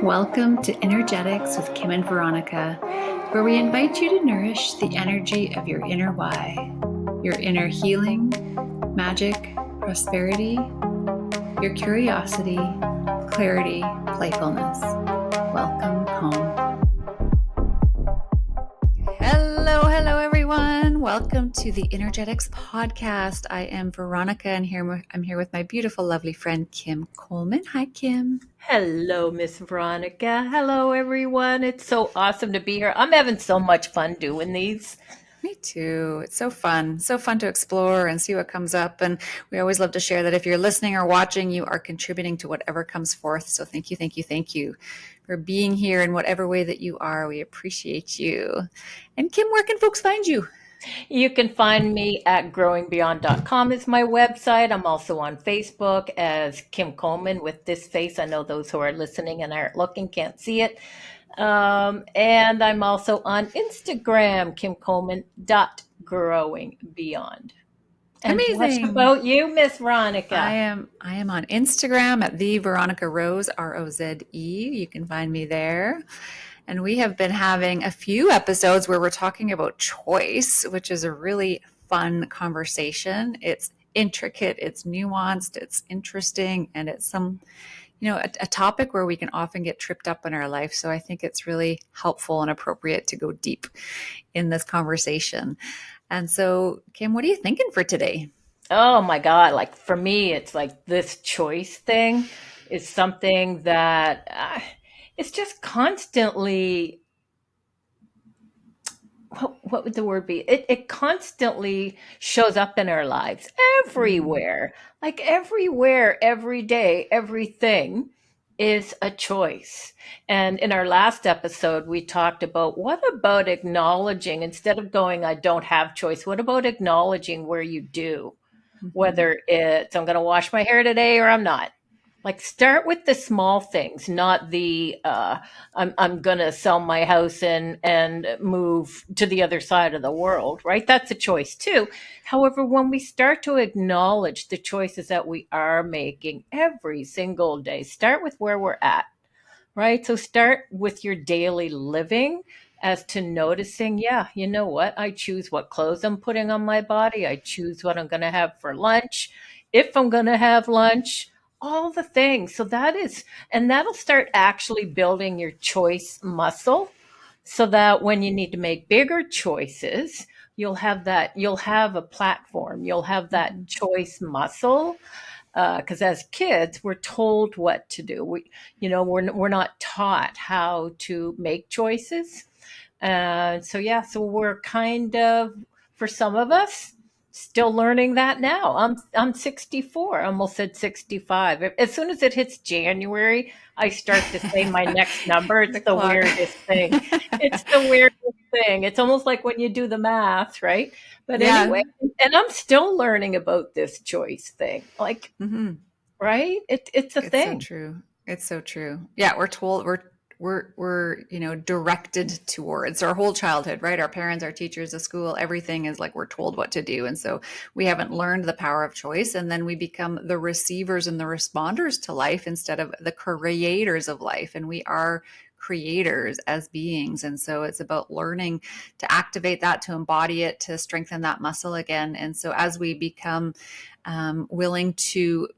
Welcome to Innergetics with Kim and Veronica, where we invite you to nourish the energy of your inner why, your inner healing, magic, prosperity, your curiosity, clarity, playfulness. Welcome home. Hello, everyone. Welcome to the Innergetics podcast. I am Veronica, and I'm here with my beautiful, lovely friend, Kim Coleman. Hi, Kim. Hello, Miss Veronica. Hello, everyone. It's so awesome to be here. I'm having so much fun doing these. Me too. It's so fun. So fun to explore and see what comes up. And we always love to share that if you're listening or watching, you are contributing to whatever comes forth. So thank you for being here in whatever way that you are. We appreciate you. And Kim, where can folks find you? You can find me at growingbeyond.com is my website. I'm also on Facebook as Kim Coleman with this face. I know those who are listening and aren't looking can't see it. And I'm also on Instagram, kimcoleman.growingbeyond. And what Amazing. about you, Miss Veronica? I am on Instagram at the Veronica Rose, Roze. You can find me there. And we have been having a few episodes where we're talking about choice, which is a really fun conversation. It's intricate, it's nuanced, it's interesting, and it's a topic where we can often get tripped up in our life. So I think it's really helpful and appropriate to go deep in this conversation. And so, Kim, what are you thinking for today? Oh my God. Like for me, it's like this choice thing is something that it's just constantly, what would the word be? It constantly shows up in our lives everywhere, like everywhere, every day, everything is a choice. And in our last episode, we talked about what about acknowledging, instead of going, I don't have choice, what about acknowledging where you do? Whether it's I'm going to wash my hair today or I'm not. Like start with the small things, not the I'm going to sell my house and move to the other side of the world, right? That's a choice too. However, when we start to acknowledge the choices that we are making every single day, start with where we're at, right? So start with your daily living as to noticing, yeah, you know what? I choose what clothes I'm putting on my body. I choose what I'm going to have for lunch, if I'm going to have lunch, all the things. So and that'll start actually building your choice muscle so that when you need to make bigger choices, you'll have a platform, you'll have that choice muscle because as kids we're told what to do. We're not taught how to make choices. So we're kind of, for some of us, still learning that now. I'm 64. I almost said 65. As soon as it hits January, I start to say my next number. It's the Clock. weirdest thing. It's the weirdest thing. It's almost like when you do the math, right? But Yeah. anyway, and I'm still learning about this choice thing. Like, right? It's a It's so thing. true. It's so true. Yeah, we're told we're directed towards our whole childhood, right? Our parents, our teachers, the school, everything is like we're told what to do. And so we haven't learned the power of choice. And then we become the receivers and the responders to life instead of the creators of life. And we are creators as beings. And so it's about learning to activate that, to embody it, to strengthen that muscle again. And so as we become willing to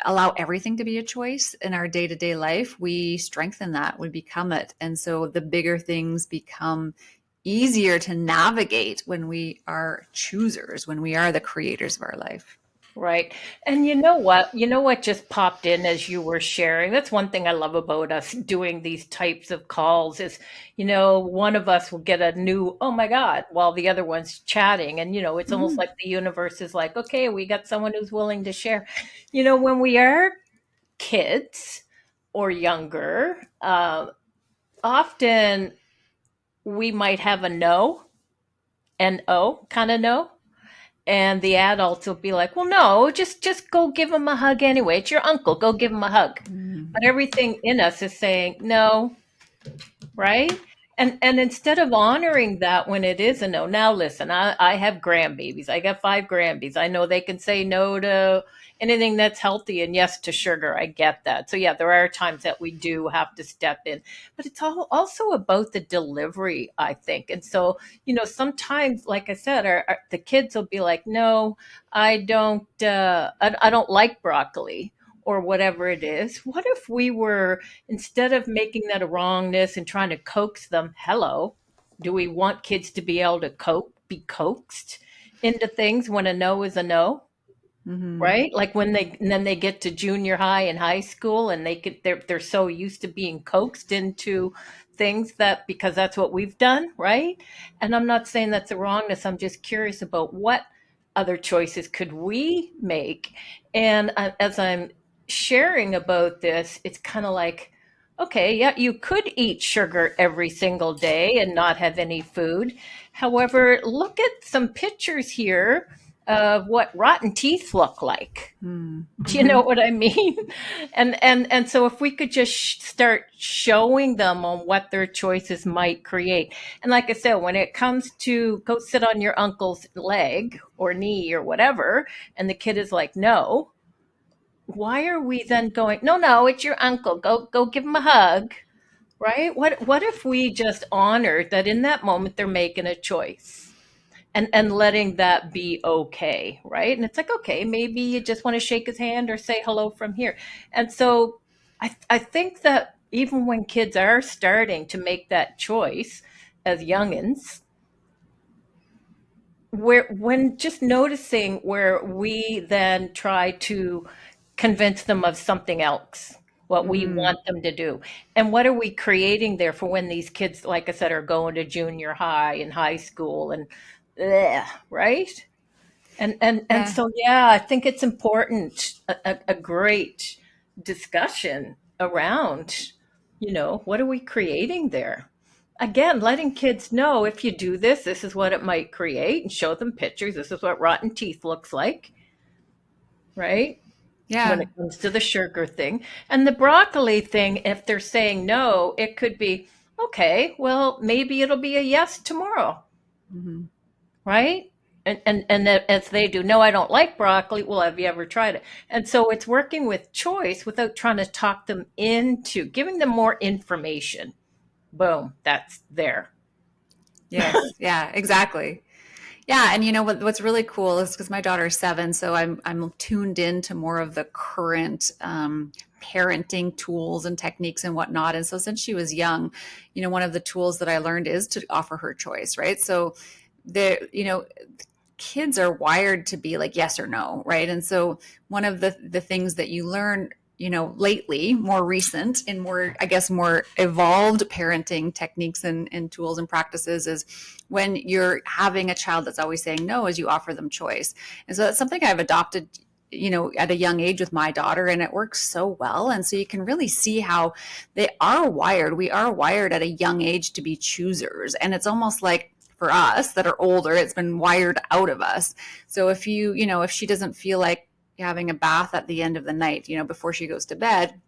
allow everything to be a choice in our day-to-day life, we strengthen that, we become it. And so the bigger things become easier to navigate when we are choosers, when we are the creators of our life. Right. And you know what? You know what just popped in as you were sharing? That's one thing I love about us doing these types of calls is, one of us will get a new, oh my God, while the other one's chatting. And, it's almost like the universe is like, okay, we got someone who's willing to share. When we are kids or younger, often we might have a no and oh kind of no. And the adults will be like, well, no, just go give him a hug anyway. It's your uncle. Go give him a hug. But everything in us is saying no, right? And instead of honoring that when it is a no, now listen, I have grandbabies. I got 5 grandbabies. I know they can say no to anything that's healthy and yes to sugar. I get that. So yeah, there are times that we do have to step in, but it's all also about the delivery, I think. And so, sometimes, like I said, the kids will be like, no, I don't, I don't like broccoli or whatever it is. What if we were, instead of making that a wrongness and trying to coax them, hello, do we want kids to be able to be coaxed into things when a no is a no? Mm-hmm. Right? Like when they and then they get to junior high and high school and they're so used to being coaxed into things that because that's what we've done, right? And I'm not saying that's a wrongness. I'm just curious about what other choices could we make. And as I'm sharing about this, it's kind of like, okay, yeah, you could eat sugar every single day and not have any food. However, look at some pictures here of what rotten teeth look like. Do you know Mm-hmm. what I mean? And so if we could just start showing them on what their choices might create. And like I said, when it comes to go sit on your uncle's leg or knee or whatever, and the kid is like, no, why are we then going, no, no, it's your uncle. Go give him a hug. Right? What if we just honored that in that moment they're making a choice? And letting that be okay, right? And it's like, okay, maybe you just want to shake his hand or say hello from here. And so I think that even when kids are starting to make that choice as youngins, where when just noticing where we then try to convince them of something else, what we Mm-hmm. want them to do, and what are we creating there for when these kids, like I said, are going to junior high and high school and right. And Yeah. so yeah, I think it's important, a great discussion around, what are we creating there? Again, letting kids know if you do this, this is what it might create, and show them pictures. This is what rotten teeth looks like, right? When Yeah. it comes to the sugar thing. And the broccoli thing, if they're saying no, it could be, okay, well, maybe it'll be a yes tomorrow, Mm-hmm. right? And as they do, no, I don't like broccoli. Well, have you ever tried it? And so it's working with choice without trying to talk them into giving them more information. Boom, that's there. Yes. Yeah, exactly. Yeah, and what's really cool is because my daughter is 7, so I'm tuned in to more of the current parenting tools and techniques and whatnot. And so since she was young, one of the tools that I learned is to offer her choice, right? So kids are wired to be like yes or no, right? And so one of the things that you learn, lately, more recent and more, I guess, more evolved parenting techniques and tools and practices is when you're having a child that's always saying no, as you offer them choice. And so that's something I've adopted at a young age with my daughter, and it works so well. And so you can really see how we are wired at a young age to be choosers. And it's almost like for us that are older, it's been wired out of us. So if she doesn't feel like having a bath at the end of the night, before she goes to bed,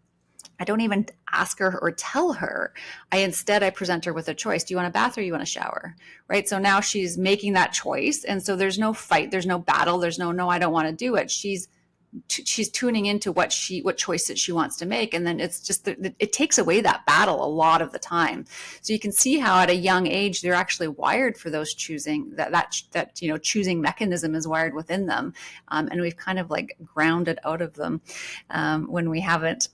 I don't even ask her or tell her. I present her with a choice. Do you want a bath or you want a shower? Right? So now she's making that choice. And so there's no fight, there's no battle, there's no, I don't want to do it. She's tuning into what choice that she wants to make, and then it's just it takes away that battle a lot of the time. So you can see how at a young age they're actually wired for those choosing that choosing mechanism is wired within them, and we've kind of like grounded out of them when we haven't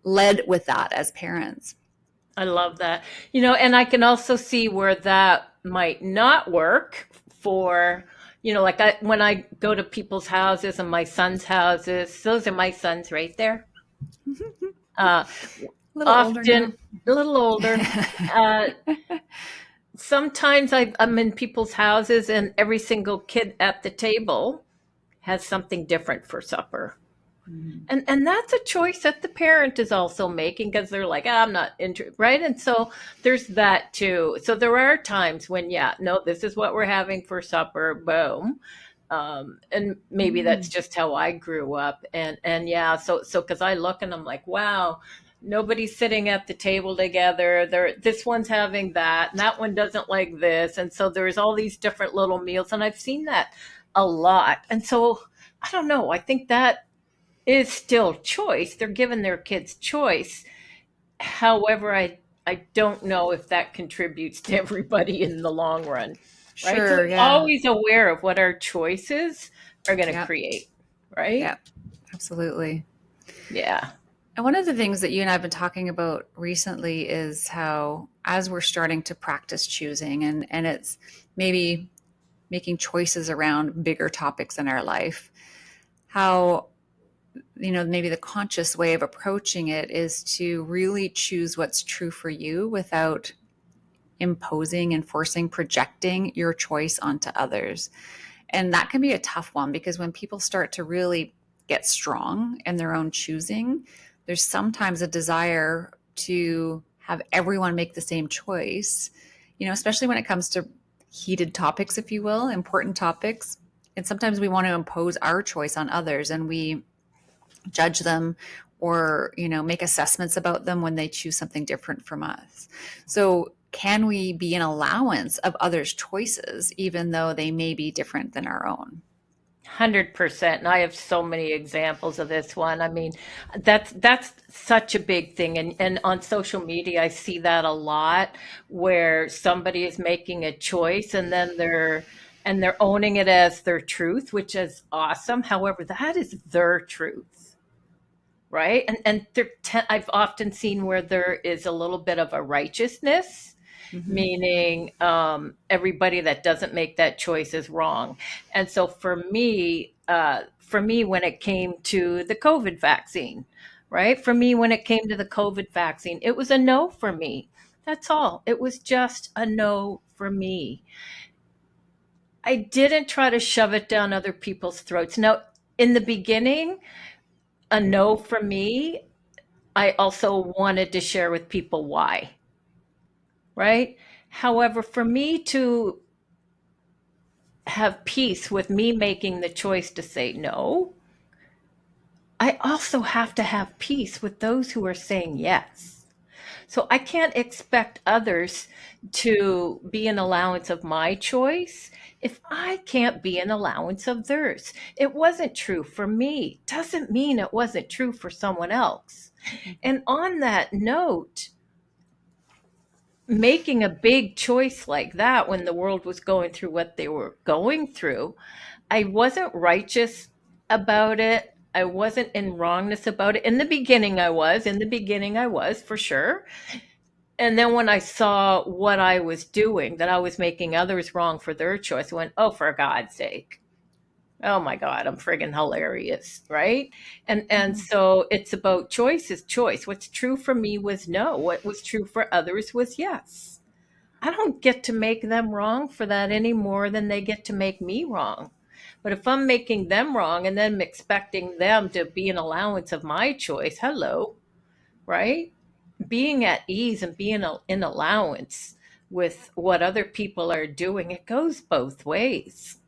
led with that as parents. I love that. And I can also see where that might not work for, like when I go to people's houses and my son's houses, those are my sons right there. Uh, A little older Often now. a little older. Uh, Sometimes I'm in people's houses and every single kid at the table has something different for supper. Mhm. And that's a choice that the parent is also making because they're like, I'm not interested, right? And so there's that too. So there are times when, yeah, no, this is what we're having for supper. Boom. And maybe that's Mm. just how I grew up. And yeah, so because I look and I'm like, wow, nobody's sitting at the table together. This one's having that, and that one doesn't like this. And so there's all these different little meals, and I've seen that a lot. And so I don't know. I think that is still choice. They're giving their kids choice. However, I don't know if that contributes to everybody in the long run, right? So Sure. it's Yeah. always aware of what our choices are going to Yep. create, right? Yep. Absolutely. Yeah. And one of the things that you and I have been talking about recently is how, as we're starting to practice choosing, and it's maybe making choices around bigger topics in our life, how, maybe the conscious way of approaching it is to really choose what's true for you without imposing, enforcing, projecting your choice onto others. And that can be a tough one because when people start to really get strong in their own choosing, there's sometimes a desire to have everyone make the same choice, especially when it comes to heated topics, if you will, important topics. And sometimes we want to impose our choice on others and we judge them or make assessments about them when they choose something different from us. So can we be an allowance of others' choices even though they may be different than our own? 100%. And I have so many examples of this one. I mean, that's such a big thing. And on social media I see that a lot, where somebody is making a choice and then they're owning it as their truth, which is awesome. However, that is their truth, right? And I've often seen where there is a little bit of a righteousness, Mm-hmm. meaning everybody that doesn't make that choice is wrong. And so for me, when it came to the COVID vaccine, right? For me, when it came to the COVID vaccine, it was a no for me. That's all. It was just a no for me. I didn't try to shove it down other people's throats. Now, in the beginning, a no for me, I also wanted to share with people why, right? However, for me to have peace with me making the choice to say no, I also have to have peace with those who are saying yes. So I can't expect others to be an allowance of my choice if I can't be an allowance of theirs. It wasn't true for me. Doesn't mean it wasn't true for someone else. And on that note, making a big choice like that when the world was going through what they were going through, I wasn't righteous about it. I wasn't in wrongness about it. In the beginning, I was. In the beginning, I was for sure. And then when I saw what I was doing, that I was making others wrong for their choice, I went, oh, for God's sake. Oh my God, I'm friggin' hilarious, right? And Mm-hmm. so it's about choice is choice. What's true for me was no. What was true for others was yes. I don't get to make them wrong for that any more than they get to make me wrong. But if I'm making them wrong and then expecting them to be an allowance of my choice, hello, right? Being at ease and being in allowance with what other people are doing, it goes both ways.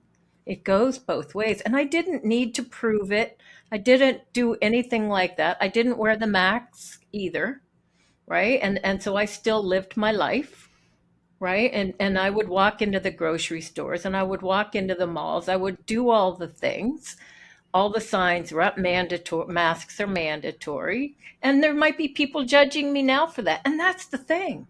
It goes both ways. And I didn't need to prove it. I didn't do anything like that. I didn't wear the mask either, right? And so I still lived my life, right? And I would walk into the grocery stores and I would walk into the malls. I would do all the things. All the signs were up, mandatory, masks are mandatory. And there might be people judging me now for that. And that's the thing.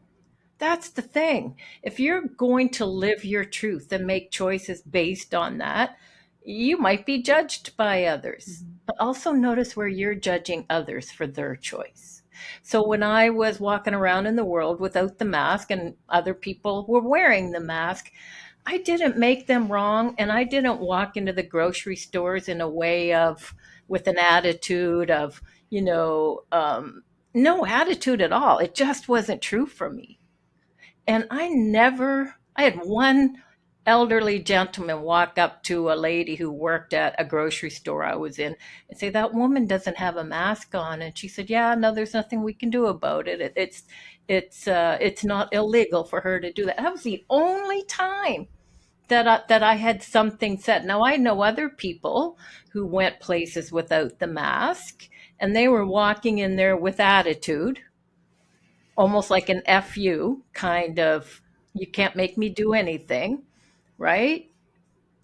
That's the thing. If you're going to live your truth and make choices based on that, you might be judged by others. Mm-hmm. But also notice where you're judging others for their choice. So when I was walking around in the world without the mask and other people were wearing the mask, I didn't make them wrong, and I didn't walk into the grocery stores in a way of with an attitude of, you know, no attitude at all. It just wasn't true for me. And I had one elderly gentleman walk up to a lady who worked at a grocery store I was in and say, that woman doesn't have a mask on. And she said, yeah, no, there's nothing we can do about it. It's not illegal for her to do that. That was the only time that I had something said. Now I know other people who went places without the mask and they were walking in there with attitude, almost like an FU kind of, you can't make me do anything, right?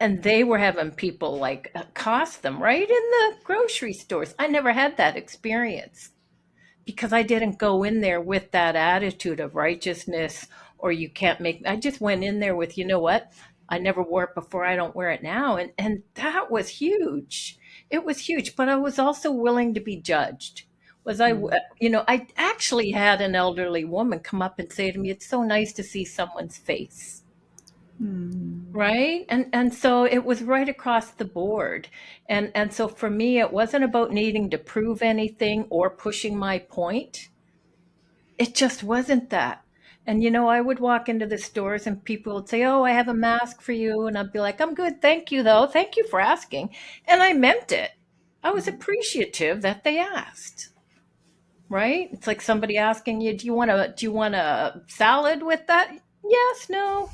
and they were having people like accost them right in the grocery stores. I never had that experience because I didn't go in there with that attitude of righteousness or you can't make. I just went in there with, you know what? I never wore it before. I don't wear it now. And that was huge. It was huge, but I was also willing to be judged. Was I, Mm. I actually had an elderly woman come up and say to me, "It's so nice to see someone's face." Mm. Right? And so it was right across the board. And so for me it wasn't about needing to prove anything or pushing my point. It just wasn't that. And I would walk into the stores and people would say, "Oh, I have a mask for you." And I'd be like, "I'm good, thank you though. Thank you for asking." And I meant it. I was appreciative that they asked. Right? It's like somebody asking you, "Do you want a salad with that?" Yes, no.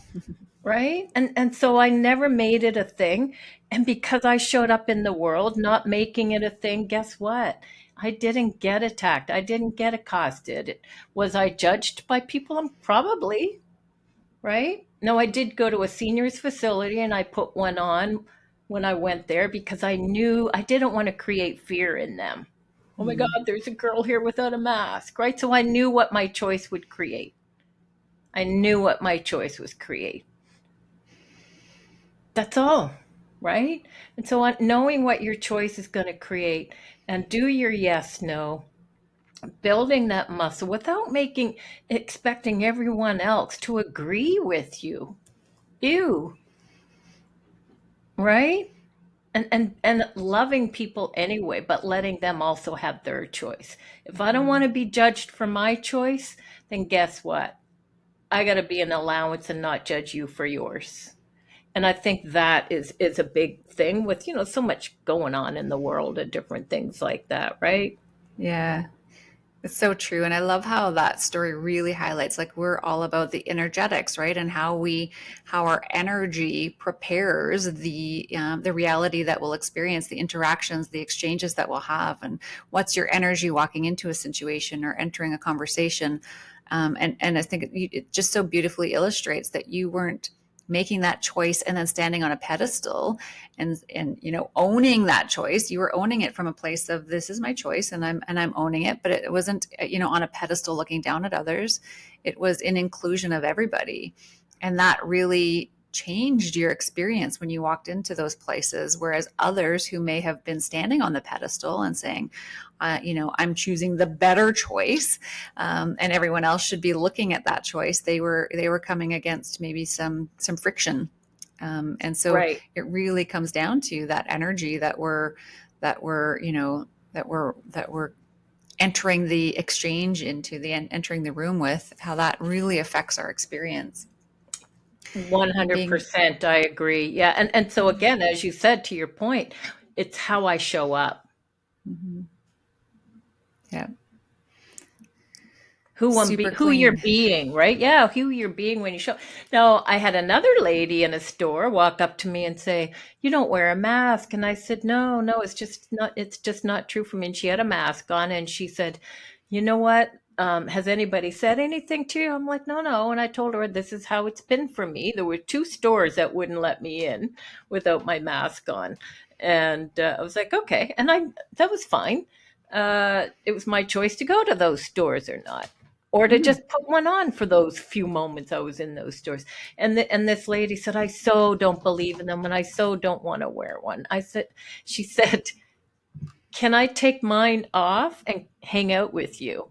Right? And so I never made it a thing. And because I showed up in the world not making it a thing, guess what? I didn't get attacked. I didn't get accosted. Was I judged by people? Probably, right? No, I did go to a seniors facility and I put one on when I went there because I knew I didn't want to create fear in them. Oh my God, Mm. there's a girl here without a mask, right? So I knew what my choice would create. I knew what my choice was create. That's all, right? And so, knowing what your choice is going to create and do your yes, no, building that muscle without expecting everyone else to agree with you. Ew, right? And loving people anyway, but letting them also have their choice. If I don't want to be judged for my choice, then guess what? I got to be an allowance and not judge you for yours. And I think that is a big thing with so much going on in the world and different things like that, right? Yeah. It's so true. And I love how that story really highlights like we're all about the energetics, right? And how our energy prepares the reality that we'll experience, the interactions, the exchanges that we'll have. And what's your energy walking into a situation or entering a conversation? And I think it just so beautifully illustrates that you weren't making that choice and then standing on a pedestal and owning that choice. You were owning it from a place of this is my choice and I'm owning it, but it wasn't on a pedestal looking down at others. It was in inclusion of everybody, and that really changed your experience when you walked into those places, whereas others who may have been standing on the pedestal and saying I'm choosing the better choice, and everyone else should be looking at that choice. They were coming against maybe some friction, and so Right. it really comes down to that energy that we're entering the exchange into the entering the room with, how that really affects our experience and being. 100%. I agree. Yeah. And so again, as you said, to your point, it's how I show up. Mhm. Yeah, Who super who you're clean. being, right? Yeah, who you're being when you show. Now, I had another lady in a store walk up to me and say, "You don't wear a mask." And I said, "No, no, it's just not true for me." And she had a mask on and she said, "You know what? Has anybody said anything to you?" I'm like, "No, no." And I told her this is how it's been for me. There were two stores that wouldn't let me in without my mask on. And I was like, "Okay." And that was fine. It was my choice to go to those stores or not, or to Mm. just put one on for those few moments I was in those stores. And this lady said, "I so don't believe in them, and I so don't want to wear one." She said, "Can I take mine off and hang out with you?"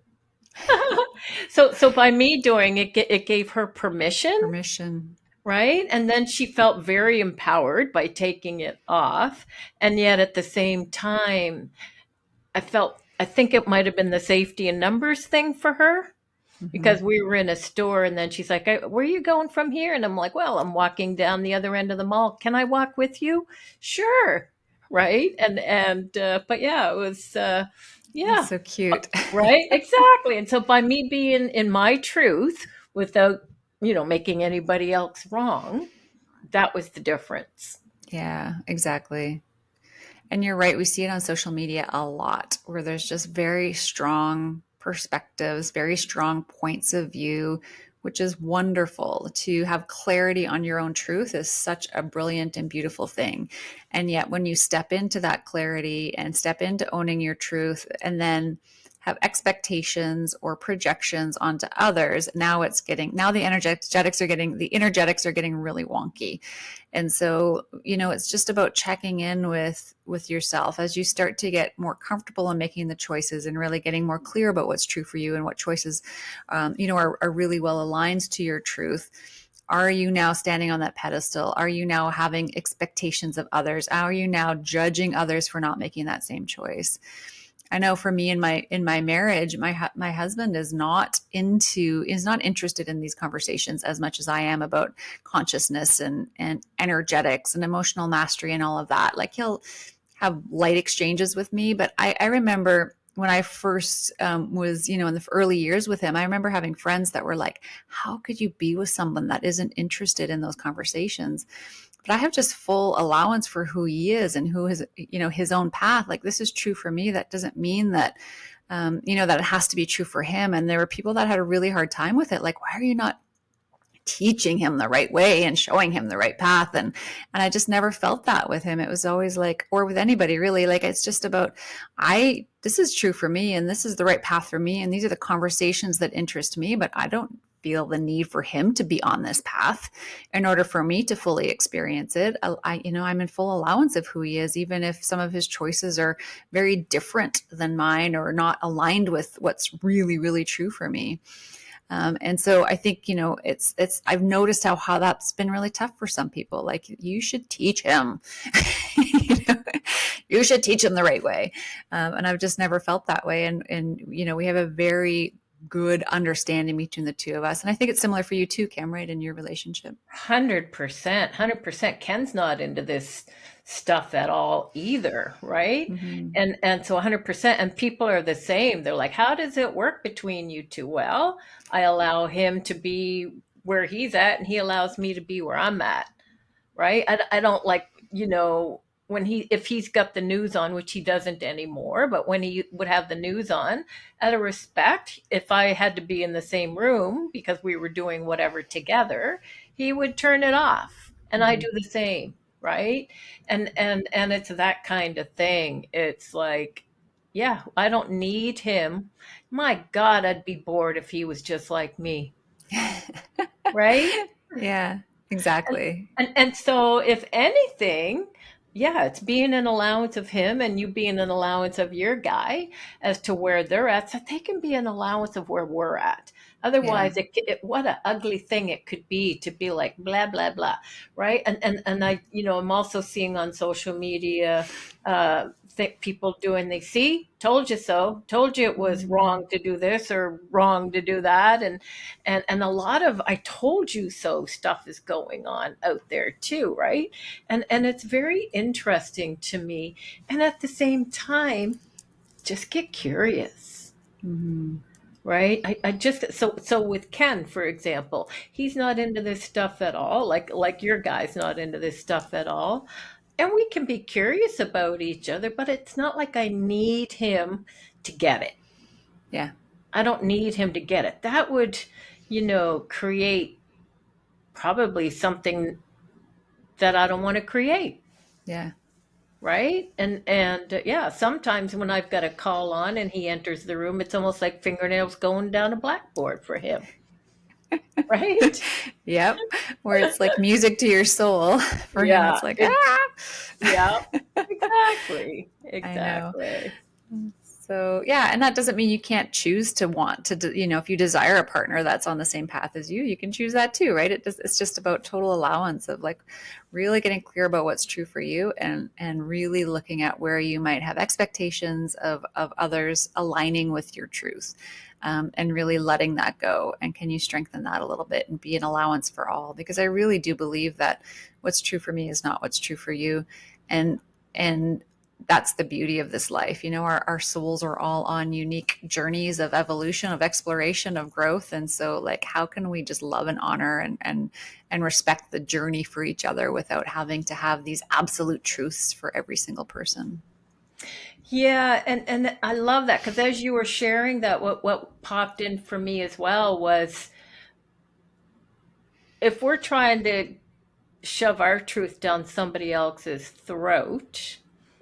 So by me doing it, it gave her permission, Permission. right? And then she felt very empowered by taking it off, and yet at the same time, I think it might have been the safety in numbers thing for her, Hmm. because we were in a store and then she's like, "Where are you going from here?" And I'm like, "Well, I'm walking down the other end of the mall. Can I walk with you?" "Sure." Right. But yeah, it was, That's yeah, so cute. right. Exactly. And so by me being in my truth without, making anybody else wrong, that was the difference. Yeah, exactly. And you're right. We see it on social media a lot where there's just very strong perspectives, very strong points of view which is wonderful. To have clarity on your own truth is such a brilliant and beautiful thing. And yet, when you step into that clarity and step into owning your truth, and then have expectations or projections onto others, now the energetics are getting really wonky. And so, it's just about checking in with yourself as you start to get more comfortable in making the choices and really getting more clear about what's true for you and what choices, are really well aligned to your truth. Are you now standing on that pedestal? Are you now having expectations of others? Are you now judging others for not making that same choice? I know for me in my marriage, my husband is not interested in these conversations as much as I am about consciousness and energetics and emotional mastery and all of that. Like, he'll have light exchanges with me, but I remember when I first was, in the early years with him, I remember having friends that were like, "How could you be with someone that isn't interested in those conversations?" But I have just full allowance for who he is and who his own path. Like, this is true for me. That doesn't mean that, that it has to be true for him. And there were people that had a really hard time with it. Like, why are you not teaching him the right way and showing him the right path? And I just never felt that with him. It was always like, or with anybody really, like, it's just about, I this is true for me and this is the right path for me and these are the conversations that interest me, but I don't feel the need for him to be on this path in order for me to fully experience it. I'm in full allowance of who he is, even if some of his choices are very different than mine or not aligned with what's really, really true for me. And so I think, it's I've noticed how that's been really tough for some people. Like, you should teach him, you, know, you should teach him the right way. And I've just never felt that way. And we have a very good understanding between the two of us. And I think it's similar for you too, Cam, right, in your relationship. 100%. 100%. Ken's not into this stuff at all either, right? Mm-hmm. And so 100%. And people are the same. They're like, how does it work between you two? Well, I allow him to be where he's at, and he allows me to be where I'm at, right? I don't like, when if he's got the news on, which he doesn't anymore, but when he would have the news on, out of respect, if I had to be in the same room because we were doing whatever together, he would turn it off. And I Mm-hmm. do the same, right? And it's that kind of thing. It's like, yeah, I don't need him. My God, I'd be bored if he was just like me, right? Yeah, And, exactly. and so, if anything, yeah, it's being an allowance of him and you being an allowance of your guy as to where they're at, so they can be an allowance of where we're at. Yeah. Otherwise, what an ugly thing it could be to be like blah blah blah, right? And I, I'm also seeing on social media, think people doing, they see, told you so, told you it was Mm-hmm. wrong to do this or wrong to do that, and a lot of I told you so stuff is going on out there too, right? And it's very interesting to me. And at the same time, just get curious, Mm-hmm. right? I just, so with Ken, for example, he's not into this stuff at all, like your guy's not into this stuff at all. And we can be curious about each other, but it's not like I need him to get it. Yeah. I don't need him to get it. That would, create probably something that I don't want to create, Yeah. right? And yeah, sometimes when I've got a call on and he enters the room, it's almost like fingernails going down a blackboard for him, right? Yep. Where it's like music to your soul. For him, Yeah, it's like, it ah. yeah, exactly. I know. Exactly. So, yeah, and that doesn't mean you can't choose to want to, if you desire a partner that's on the same path as you can choose that too, right? It's just about total allowance of, like, really getting clear about what's true for you and really looking at where you might have expectations of others aligning with your truth, and really letting that go. And can you strengthen that a little bit and be an allowance for all? Because I really do believe that what's true for me is not what's true for you. And that's the beauty of this life. Our souls are all on unique journeys of evolution, of exploration, of growth. And so, like, how can we just love and honor and respect the journey for each other without having to have these absolute truths for every single person? Yeah, and I love that because as you were sharing that, what popped in for me as well was if we're trying to shove our truth down somebody else's throat,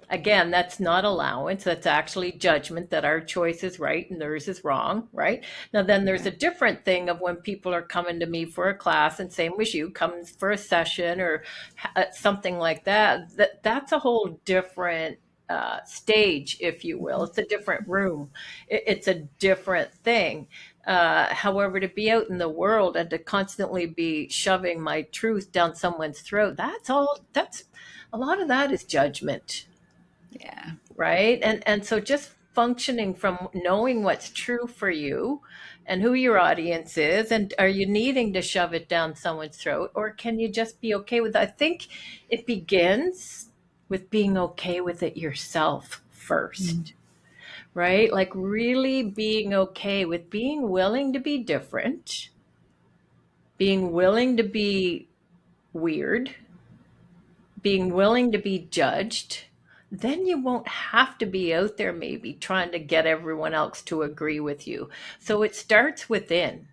again, that's not allowance. That's actually judgment that our choice is right and theirs is wrong, right? Now, then there's Yeah. a different thing of when people are coming to me for a class, and same as you, comes for a session or something like that. That's a whole different stage, if you will. Mhm. It's a different room. It's a different thing. However, to be out in the world and to constantly be shoving my truth down someone's throat, that's a lot of that is judgment, Yeah. right? And so just functioning from knowing what's true for you and who your audience is, and are you needing to shove it down someone's throat, or can you just be okay with it? I think it begins with being okay with it yourself Mm. first, right? Like really being okay with being willing to be different, being willing to be weird, being willing to be judged. Then you won't have to be out there maybe trying to get everyone else to agree with you. So it starts within.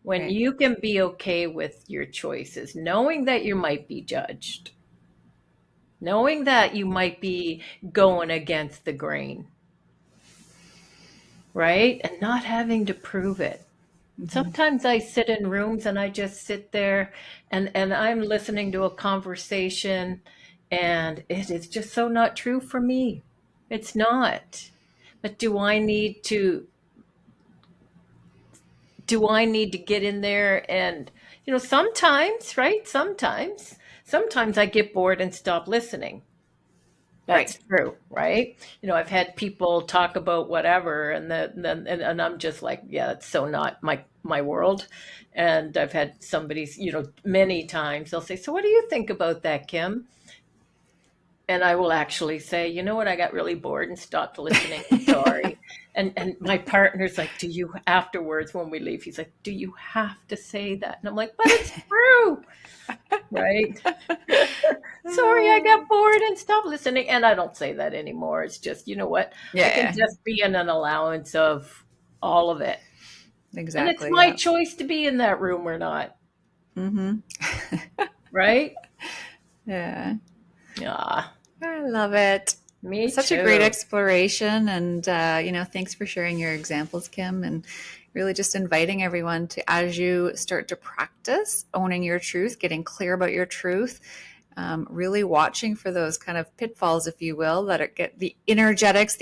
When Right. you can be okay with your choices, knowing that you might be judged, knowing that you might be going against the grain, right? And not having to prove it. Hmm. Sometimes I sit in rooms and I just sit there and I'm listening to a conversation and it is just so not true for me. It's not. But do I need to get in there and sometimes, right? Sometimes I get bored and stop listening. That's Right. true, right? I've had people talk about whatever, and I'm just like, yeah, it's so not my world. And I've had somebody, many times they'll say, "So what do you think about that, Kim?" And I will actually say, "You know what? I got really bored and stopped listening. I'm sorry." And my partner's like, "Do you?" Afterwards, when we leave, he's like, "Do you have to say that?" And I'm like, "But it's true, right?" Sorry, I got bored and stopped listening. And I don't say that anymore. It's just, you know what? I can Yeah. just be in an allowance of all of it. And it's Exactly. my Yeah. choice to be in that room or not, Hmm. right? Yeah. Yeah, I love it. me Such a great too. exploration. And, thanks for sharing your examples, Kim, and really just inviting everyone to, as you start to practice owning your truth, getting clear about your truth, really watching for those kind of pitfalls, if you will, that get the energetics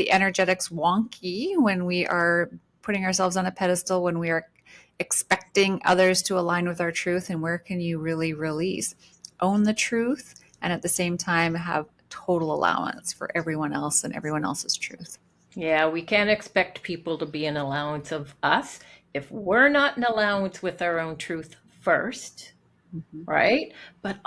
wonky when we are putting ourselves on a pedestal, when we are expecting others to align with our truth, and where can you really release, own the truth, and at the same time have total allowance for everyone else and everyone else's truth. Yeah, we can't expect people to be an allowance of us if we're not an allowance with our own truth first, Mhm. right? But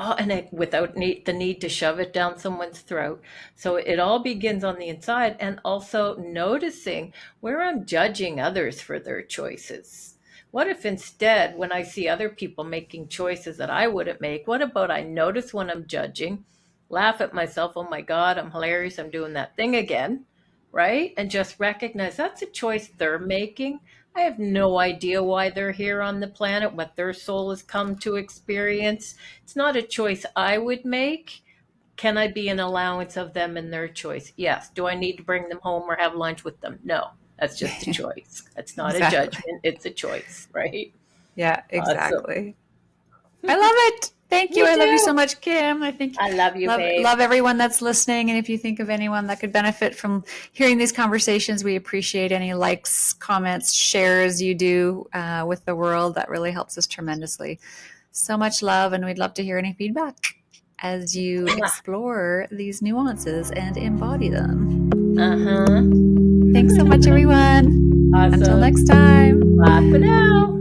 without the need to shove it down someone's throat. So it all begins on the inside, and also noticing where I'm judging others for their choices. What if instead, when I see other people making choices that I wouldn't make, what about I notice when I'm judging, laugh at myself, oh my God, I'm hilarious, I'm doing that thing again, right? And just recognize that's a choice they're making. I have no idea why they're here on the planet, what their soul has come to experience. It's not a choice I would make. Can I be an allowance of them and their choice? Yes. Do I need to bring them home or have lunch with them? No. That's just a choice. That's not a Exactly. judgment. It's a choice, right? Yeah, Awesome. exactly. I love it. Thank you. Me I love you so too. much, Kim. I think I love you, babe. love everyone that's listening. And if you think of anyone that could benefit from hearing these conversations, we appreciate any likes, comments, shares you do with the world. That really helps us tremendously. So much love, and we'd love to hear any feedback as you explore these nuances and embody them. Uh huh. Thanks so much, everyone. Until Awesome. next time. Bye for now.